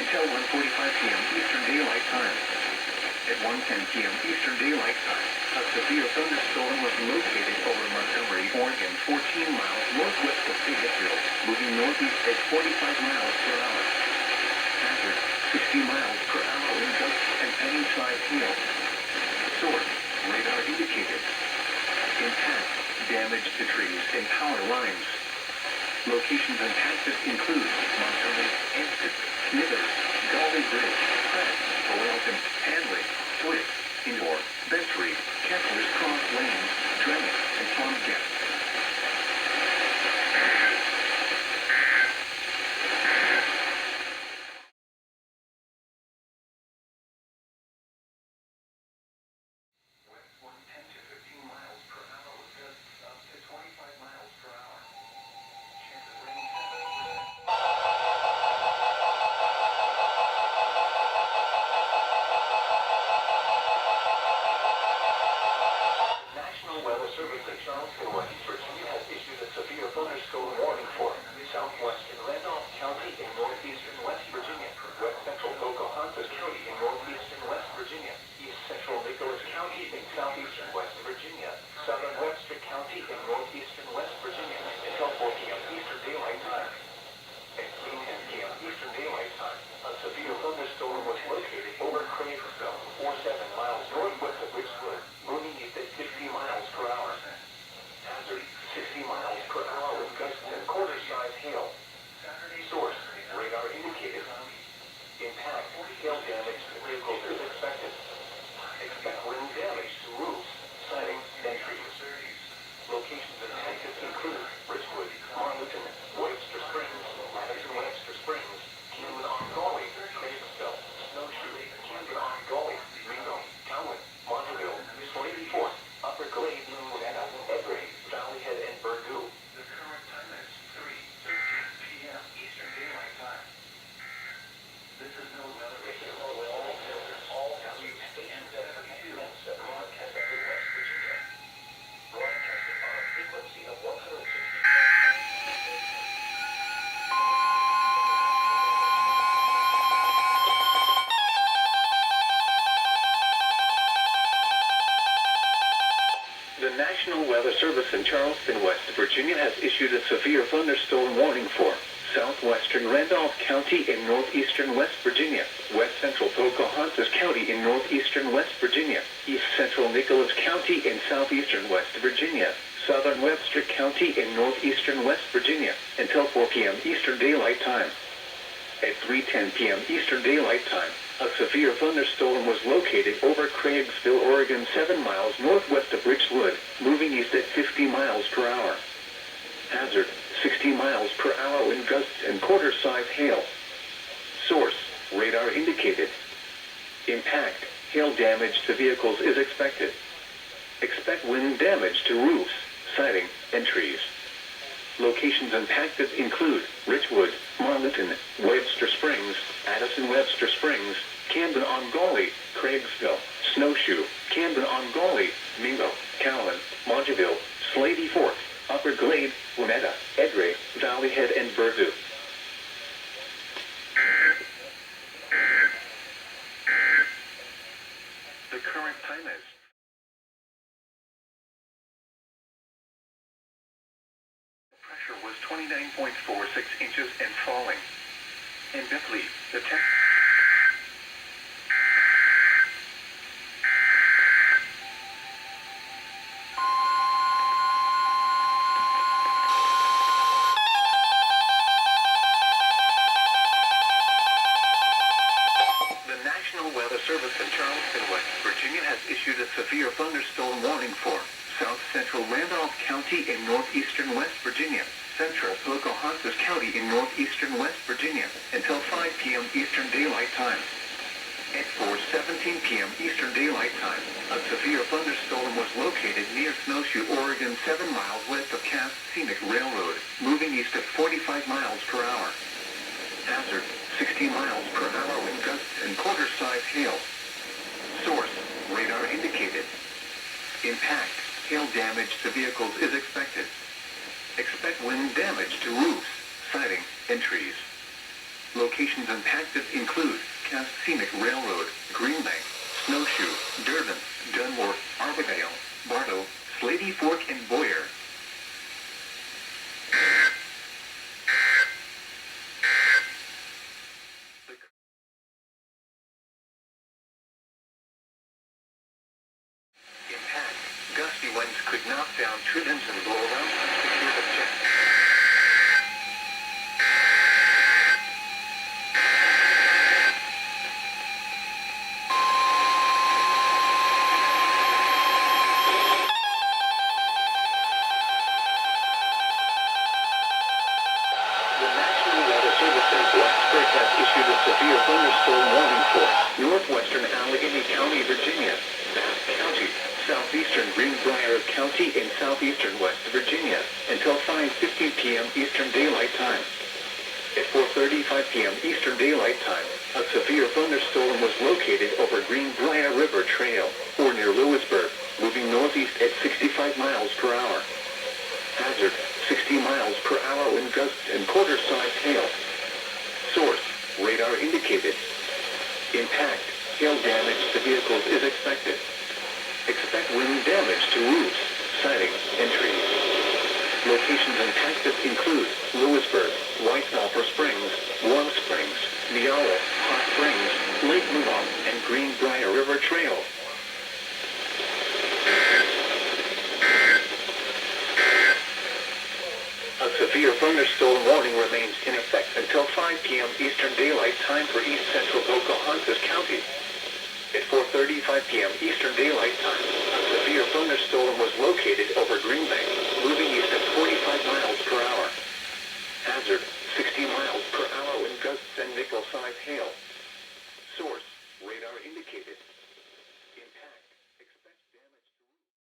until 1:45 p.m. Eastern Daylight Time. At 1:10 p.m. Eastern Daylight Time, a severe thunderstorm was located over Montgomery, Oregon, 14 miles northwest of Fayetteville, moving northeast at 45 miles per hour. Hazard, 60 miles per hour in gusts and penny-sized hail. Source, radar indicated. Impact, damage to trees and power lines. Locations impacted include Montgomery, Hampton, Smithers, Gully Bridge, Pratt, Welton, Hanley, Swift, Indoor, Bentry, Kessler's Cross Lanes, Drennan, and Plumjet. Service in Charleston, West Virginia has issued a severe thunderstorm warning for southwestern Randolph County in northeastern West Virginia, west central Pocahontas County in northeastern West Virginia, east central Nicholas County in southeastern West Virginia, southern Webster County in northeastern West Virginia until 4 p.m. Eastern Daylight Time. At 3:10 p.m. Eastern Daylight Time, a severe thunderstorm was located over Craigville, 47 miles northwest of Blacksburg, moving east at 50 miles per hour. Hazard, 60 miles per hour with gusts and quarter-size hail. Source, radar indicated. Impact, hail damage to vehicles is expected. Expect wind damage to roofs, siding, and trees. Locations impacted include Richwood, Marlton, Webster Springs, Madison-Webster Springs, Camden-on-Gully, Craigville, Snowshoe, Camden-on-Gully, Reno, Cowan, Montville, Slady Fort, Upper Glade, Lunetta, Edray, Valley Head, and Burgoo. The current time is 3:13 p.m. Eastern Daylight Time. This is no weather. All WXM72 broadcasting to West Virginia. Broadcasting on a frequency of 160. The National Weather Service in Charleston, West Virginia has issued a severe thunderstorm warning for southwestern Randolph County in northeastern West Virginia, west central Pocahontas County in northeastern West Virginia, east central Nicholas County in southeastern West Virginia, southern Webster County in northeastern West Virginia, until 4 p.m. Eastern Daylight Time. At 3:10 p.m. Eastern Daylight Time, a severe thunderstorm was located over Craigville, Oregon, 7 miles northwest of Richwood, moving east at 50 miles per hour. Hazard, 60 miles per hour wind gusts and quarter-size hail. Source, radar indicated. Impact, hail damage to vehicles is expected. Expect wind damage to roofs, siding, and trees. Locations impacted include Richwood, Marlton, Webster Springs, Addison-Webster Springs, Camden-on-Gully, Craigville, Snowshoe, Camden-on-Gully, Mingo, Cowan, Montville, Slady Fort, Upper Glade, Lunetta, Edray, Valley Head, and Burgoo. The current time is pressure was 29.46 inches and falling. In Beckley, the National Weather Service in Charleston, West Virginia has issued a severe thunderstorm warning for south central Randolph County in northeastern West Virginia, central Pocahontas County in northeastern West Virginia, until 5 p.m. Eastern Daylight Time. At 4:17 p.m. Eastern Daylight Time, a severe thunderstorm was located near Snowshoe, Oregon, 7 miles west of Cass Scenic Railroad, moving east at 45 miles per hour. Hazard, 60 miles per hour wind gusts and quarter-size hail. Source, radar indicated. Impact, hail damage to vehicles is expected. Expect wind damage to roofs, siding, and trees. Location Locations impacted include Cass Scenic Railroad, Green Bank, Snowshoe, Durban, Dunmore, Arborvale, Bartow, Slady Fork, and Boyer. Impact. Gusty winds could knock down tree limbs and blow around unsecured objects. The National Weather Service in Blacksburg has issued a severe thunderstorm warning for northwestern Allegheny County, Virginia, Bath County, southeastern Greenbrier County, and southeastern West Virginia until 5:15 p.m. Eastern Daylight Time. At 4:35 p.m. Eastern Daylight Time, a severe thunderstorm was located over Greenbrier River Trail, or near Lewisburg, moving northeast at 65 miles per hour. Hazard, 60 miles per hour wind gusts and quarter-sized hail. Source, radar indicated. Impact, hail damage to vehicles is expected. Expect wind damage to roofs, siding, and trees. Locations impacted include Lewisburg, White Sulphur Springs, Warm Springs, Neola, Hot Springs, Lake Mulock, and Greenbrier River Trail. A severe thunderstorm warning remains in effect until 5 p.m. Eastern Daylight Time for East Central Pocahontas County. At 4:35 p.m. Eastern Daylight Time, a severe thunderstorm was located over Green Bank,